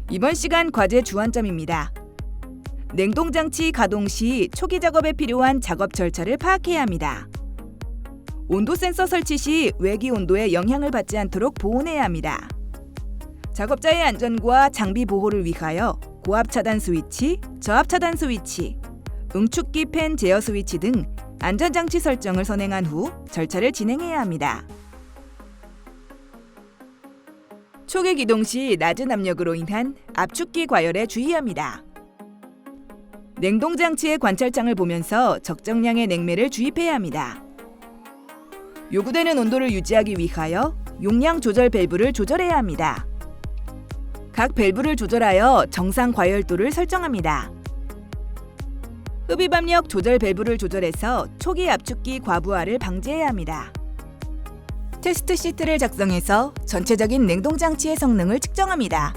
이번 시간 과제 주안점입니다. 냉동장치 가동 시 초기 작업에 필요한 작업 절차를 파악해야 합니다. 온도 센서 설치 시 외기 온도에 영향을 받지 않도록 보온해야 합니다. 작업자의 안전과 장비 보호를 위하여 고압 차단 스위치, 저압 차단 스위치, 응축기 팬 제어 스위치 등 안전장치 설정을 선행한 후 절차를 진행해야 합니다. 초기 기동 시 낮은 압력으로 인한 압축기 과열에 주의합니다. 냉동장치의 관찰창을 보면서 적정량의 냉매를 주입해야 합니다. 요구되는 온도를 유지하기 위하여 용량 조절 밸브를 조절해야 합니다. 각 밸브를 조절하여 정상 과열도를 설정합니다. 흡입 압력 조절 밸브를 조절해서 초기 압축기 과부하를 방지해야 합니다. 테스트 시트를 작성해서 전체적인 냉동장치의 성능을 측정합니다.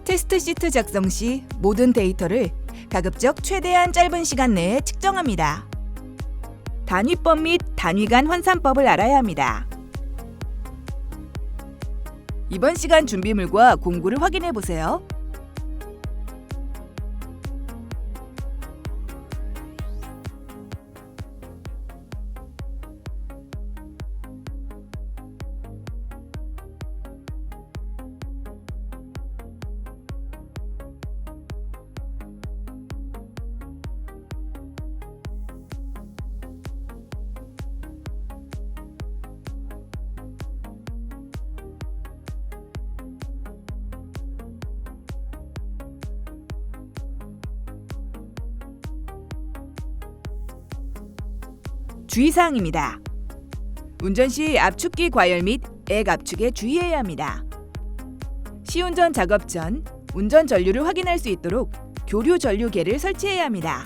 테스트 시트 작성 시 모든 데이터를 가급적 최대한 짧은 시간 내에 측정합니다. 단위법 및 단위 간 환산법을 알아야 합니다. 이번 시간 준비물과 공구를 확인해 보세요. 주의사항입니다. 운전 시 압축기 과열 및 액 압축에 주의해야 합니다. 시운전 작업 전 운전 전류를 확인할 수 있도록 교류 전류계를 설치해야 합니다.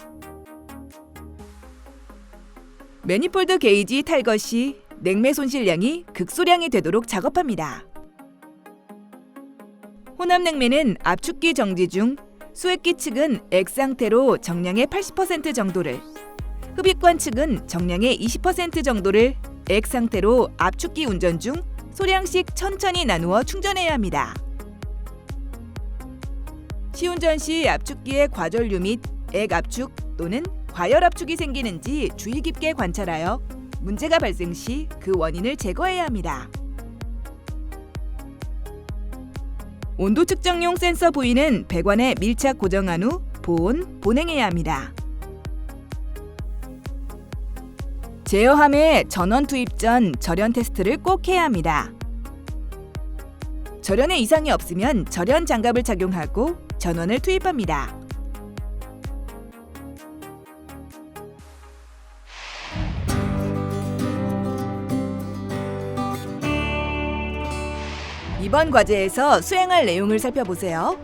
매니폴드 게이지 탈거 시 냉매 손실량이 극소량이 되도록 작업합니다. 혼합 냉매는 압축기 정지 중 수액기 측은 액 상태로 정량의 80% 정도를, 흡입관 측은 정량의 20% 정도를 액 상태로 압축기 운전 중 소량씩 천천히 나누어 충전해야 합니다. 시운전 시 압축기의 과전류 및 액 압축 또는 과열 압축이 생기는지 주의 깊게 관찰하여 문제가 발생 시 그 원인을 제거해야 합니다. 온도 측정용 센서 부위는 배관에 밀착 고정한 후 보냉해야 합니다. 제어함에 전원 투입 전 절연 테스트를 꼭 해야 합니다. 절연에 이상이 없으면 절연 장갑을 착용하고 전원을 투입합니다. 이번 과제에서 수행할 내용을 살펴보세요.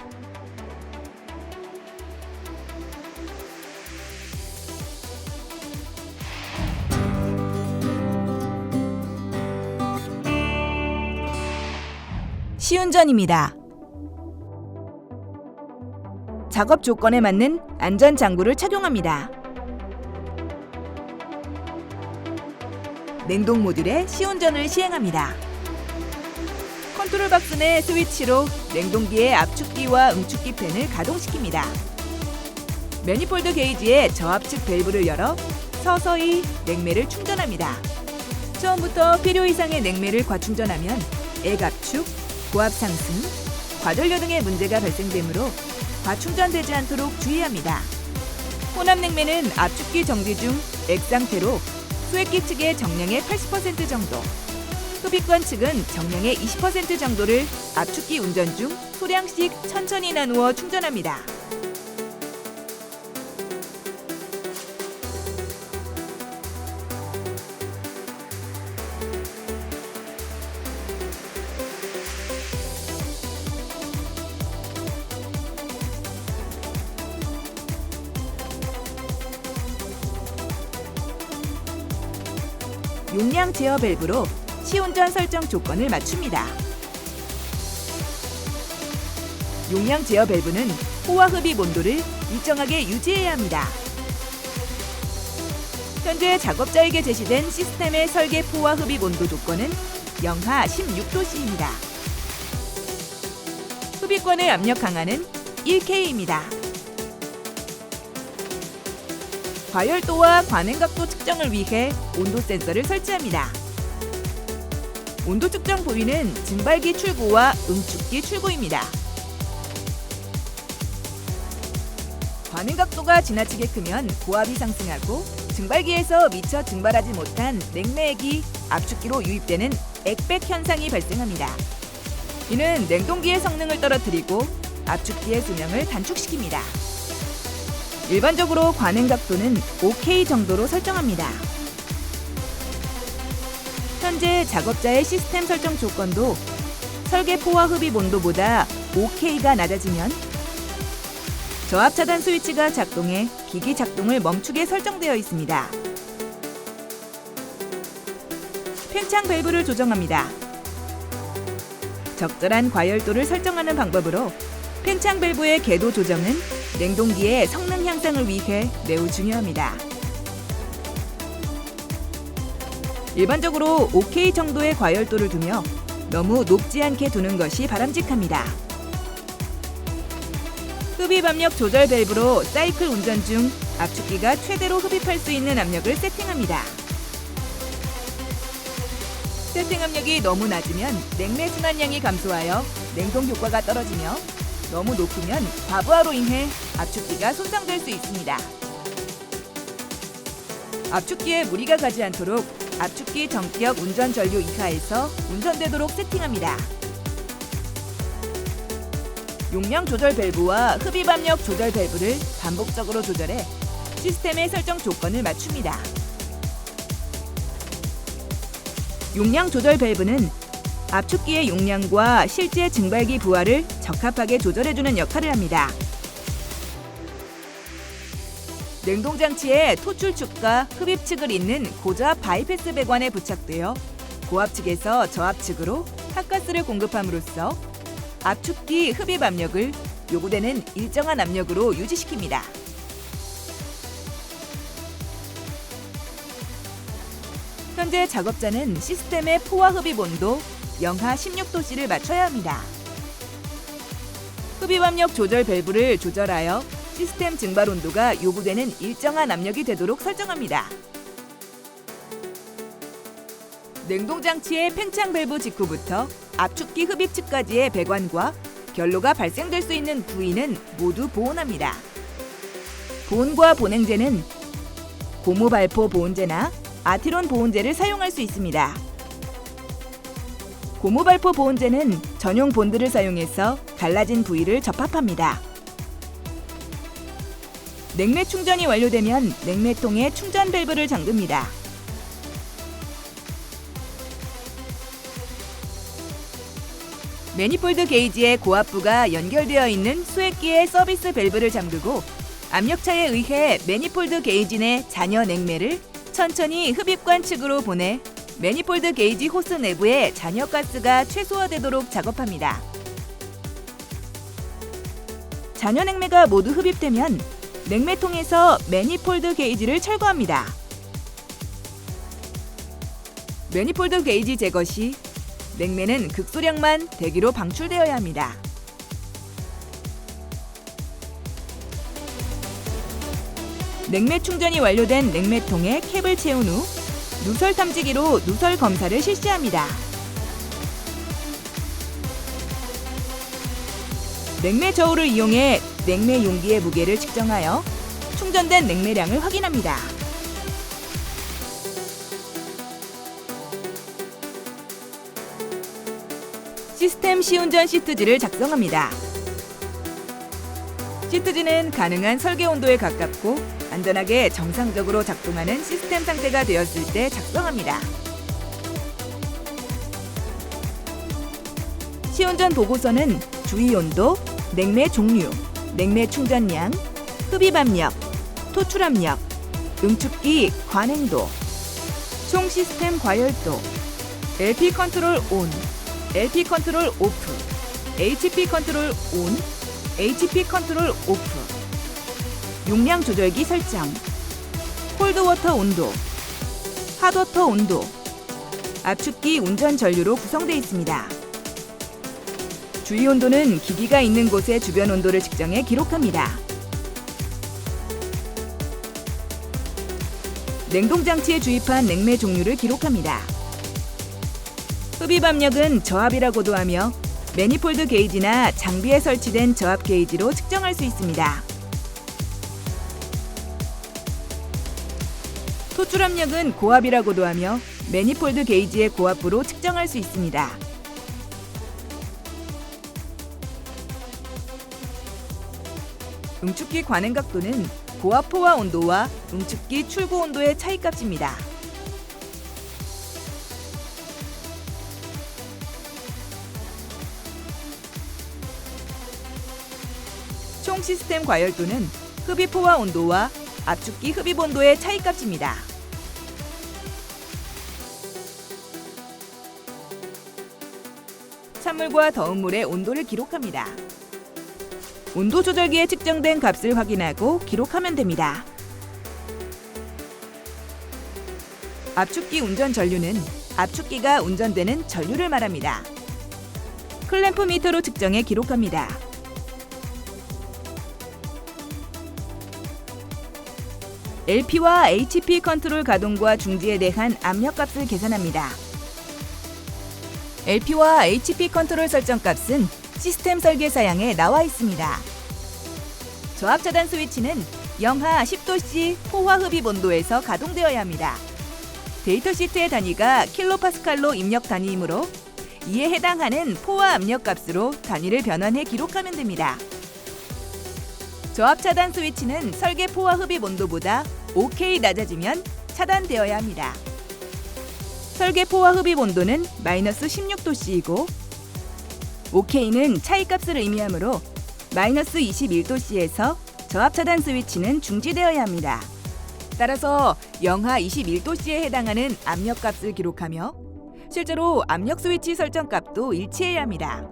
시운전입니다. 작업 조건에 맞는 안전 장구를 착용합니다. 냉동 모듈에 시운전을 시행합니다. 컨트롤 박스 내 스위치로 냉동기의 압축기와 응축기 팬을 가동시킵니다. 매니폴드 게이지의 저압측 밸브를 열어 서서히 냉매를 충전합니다. 처음부터 필요 이상의 냉매를 과충전하면 액 압축, 고압 상승, 과전류 등의 문제가 발생되므로 과충전되지 않도록 주의합니다. 혼합 냉매는 압축기 정지 중 액 상태로 수액기 측의 정량의 80% 정도, 흡입관 측은 정량의 20% 정도를 압축기 운전 중 소량씩 천천히 나누어 충전합니다. 용량 제어 밸브로 시운전 설정 조건을 맞춥니다. 용량 제어 밸브는 호화 흡입 온도를 일정하게 유지해야 합니다. 현재 작업자에게 제시된 시스템의 설계 포화 흡입 온도 조건은 영하 16도씨입니다. 흡입권의 압력 강하는 1K입니다. 과열도와 관행각도 측정을 위해 온도 센서를 설치합니다. 온도 측정 부위는 증발기 출구와 응축기 출구입니다. 관행각도가 지나치게 크면 고압이 상승하고 증발기에서 미처 증발하지 못한 냉매액이 압축기로 유입되는 액백 현상이 발생합니다. 이는 냉동기의 성능을 떨어뜨리고 압축기의 수명을 단축시킵니다. 일반적으로 관행각도는 5K 정도로 설정합니다. 현재 작업자의 시스템 설정 조건도 설계 포화 흡입 온도보다 5K가 낮아지면 저압 차단 스위치가 작동해 기기 작동을 멈추게 설정되어 있습니다. 팽창 밸브를 조정합니다. 적절한 과열도를 설정하는 방법으로 팽창 밸브의 궤도 조정은 냉동기의 성능 향상을 위해 매우 중요합니다. 일반적으로 5K 정도의 과열도를 두며 너무 높지 않게 두는 것이 바람직합니다. 흡입 압력 조절 밸브로 사이클 운전 중 압축기가 최대로 흡입할 수 있는 압력을 세팅합니다. 세팅 압력이 너무 낮으면 냉매 순환량이 감소하여 냉동 효과가 떨어지며 너무 높으면 과부하로 인해 압축기가 손상될 수 있습니다. 압축기에 무리가 가지 않도록 압축기 전격 운전 전류 이하에서 운전되도록 세팅합니다. 용량 조절 밸브와 흡입 압력 조절 밸브를 반복적으로 조절해 시스템의 설정 조건을 맞춥니다. 용량 조절 밸브는 압축기의 용량과 실제 증발기 부하를 적합하게 조절해주는 역할을 합니다. 냉동장치에 토출축과 흡입축을 잇는 고저압 바이패스 배관에 부착되어 고압측에서 저압측으로 핫가스를 공급함으로써 압축기 흡입 압력을 요구되는 일정한 압력으로 유지시킵니다. 현재 작업자는 시스템의 포화 흡입 온도 영하 16도씨를 맞춰야 합니다. 흡입 압력 조절 밸브를 조절하여 시스템 증발 온도가 요구되는 일정한 압력이 되도록 설정합니다. 냉동장치의 팽창 밸브 직후부터 압축기 흡입측까지의 배관과 결로가 발생될 수 있는 부위는 모두 보온합니다. 보온과 보냉제는 고무발포 보온제나 아티론 보온제를 사용할 수 있습니다. 고무발포 보온제는 전용 본드를 사용해서 갈라진 부위를 접합합니다. 냉매 충전이 완료되면 냉매통에 충전 밸브를 잠급니다. 매니폴드 게이지에 고압부가 연결되어 있는 수액기의 서비스 밸브를 잠그고 압력차에 의해 매니폴드 게이지 내 잔여 냉매를 천천히 흡입관 측으로 보내 매니폴드 게이지 호스 내부의 잔여 가스가 최소화되도록 작업합니다. 잔여 냉매가 모두 흡입되면 냉매통에서 매니폴드 게이지를 철거합니다. 매니폴드 게이지 제거 시 냉매는 극소량만 대기로 방출되어야 합니다. 냉매 충전이 완료된 냉매통에 캡을 채운 후 누설 탐지기로 누설 검사를 실시합니다. 냉매 저울을 이용해 냉매 용기의 무게를 측정하여 충전된 냉매량을 확인합니다. 시스템 시운전 시트지를 작성합니다. 시트지는 가능한 설계 온도에 가깝고 안전하게 정상적으로 작동하는 시스템 상태가 되었을 때 작성합니다. 시운전 보고서는 주의 온도, 냉매 종류, 냉매 충전량, 흡입 압력, 토출 압력, 응축기 관행도, 총 시스템 과열도, LP 컨트롤 온, LP 컨트롤 오프, HP 컨트롤 온, HP 컨트롤 오프, 용량 조절기 설정, 콜드워터 온도, 핫워터 온도, 압축기 운전 전류로 구성되어 있습니다. 주위 온도는 기기가 있는 곳의 주변 온도를 측정해 기록합니다. 냉동장치에 주입한 냉매 종류를 기록합니다. 흡입 압력은 저압이라고도 하며 매니폴드 게이지나 장비에 설치된 저압 게이지로 측정할 수 있습니다. 토출 압력은 고압이라고도 하며 매니폴드 게이지의 고압부로 측정할 수 있습니다. 응축기 관행 각도는 고압 포화 온도와 응축기 출고 온도의 차이값입니다. 총 시스템 과열도는 흡입 포화 온도와 압축기 흡입 온도의 차이값입니다. 찬물과 더운 물의 온도를 기록합니다. 온도 조절기에 측정된 값을 확인하고 기록하면 됩니다. 압축기 운전 전류는 압축기가 운전되는 전류를 말합니다. 클램프 미터로 측정해 기록합니다. LP와 HP 컨트롤 가동과 중지에 대한 압력값을 계산합니다. LP와 HP 컨트롤 설정값은 시스템 설계 사양에 나와 있습니다. 저압 차단 스위치는 영하 10도C 포화 흡입 온도에서 가동되어야 합니다. 데이터 시트의 단위가 킬로파스칼로 입력 단위이므로 이에 해당하는 포화 압력 값으로 단위를 변환해 기록하면 됩니다. 저압 차단 스위치는 설계 포화 흡입 온도보다 OK 낮아지면 차단되어야 합니다. 설계 포화 흡입 온도는 마이너스 16도C이고 OK는 차이값을 의미하므로 마이너스 21도C에서 저압 차단 스위치는 중지되어야 합니다. 따라서 영하 21도C에 해당하는 압력값을 기록하며 실제로 압력 스위치 설정값도 일치해야 합니다.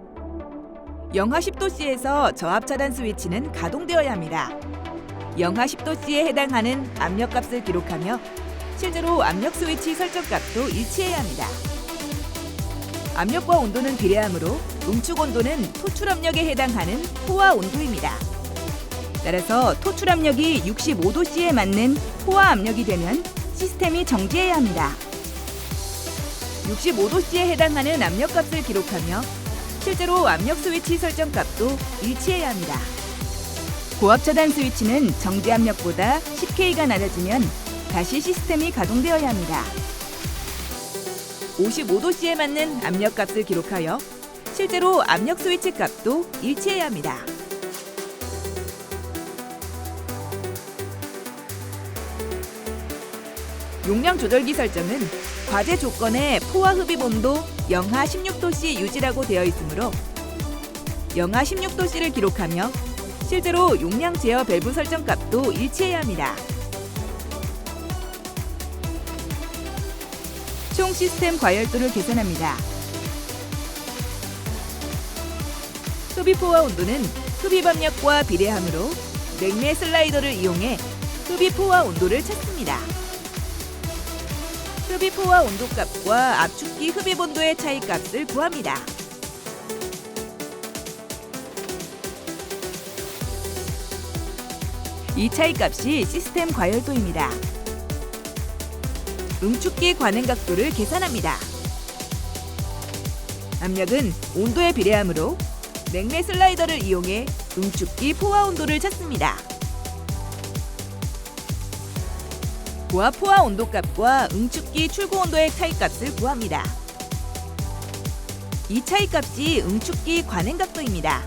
영하 10도C에서 저압 차단 스위치는 가동되어야 합니다. 영하 10도C에 해당하는 압력값을 기록하며 실제로 압력 스위치 설정값도 일치해야 합니다. 압력과 온도는 비례하므로 응축 온도는 토출 압력에 해당하는 포화 온도입니다. 따라서 토출 압력이 65도C에 맞는 포화 압력이 되면 시스템이 정지해야 합니다. 65도C에 해당하는 압력값을 기록하며 실제로 압력 스위치 설정값도 일치해야 합니다. 고압 차단 스위치는 정지 압력보다 10K가 낮아지면 다시 시스템이 가동되어야 합니다. 55도C에 맞는 압력값을 기록하여 실제로 압력 스위치 값도 일치해야 합니다. 용량 조절기 설정은 과제 조건에 포화 흡입 온도 영하 16도C 유지라고 되어 있으므로 영하 16도C를 기록하며 실제로 용량 제어 밸브 설정 값도 일치해야 합니다. 총 시스템 과열도를 계산합니다. 흡입 포화 온도는 흡입 압력과 비례하므로 냉매 슬라이더를 이용해 흡입 포화 온도를 찾습니다. 흡입 포화 온도값과 압축기 흡입 온도의 차이값을 구합니다. 이 차이값이 시스템 과열도입니다. 응축기 관행 각도를 계산합니다. 압력은 온도에 비례하므로 냉매 슬라이더를 이용해 응축기 포화 온도를 찾습니다. 고압 포화 온도값과 응축기 출고 온도의 차이값을 구합니다. 이 차이값이 응축기 관행 각도입니다.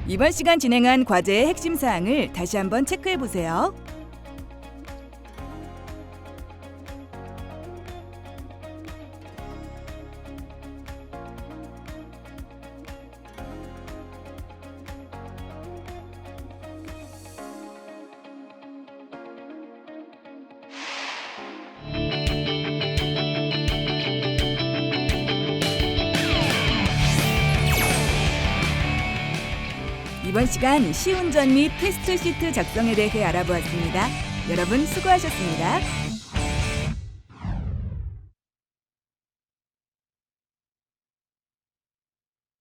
이번 시간 진행한 과제의 핵심 사항을 다시 한번 체크해 보세요. 이번 시간 시운전 및 테스트 시트 작성에 대해 알아보았습니다. 여러분 수고하셨습니다.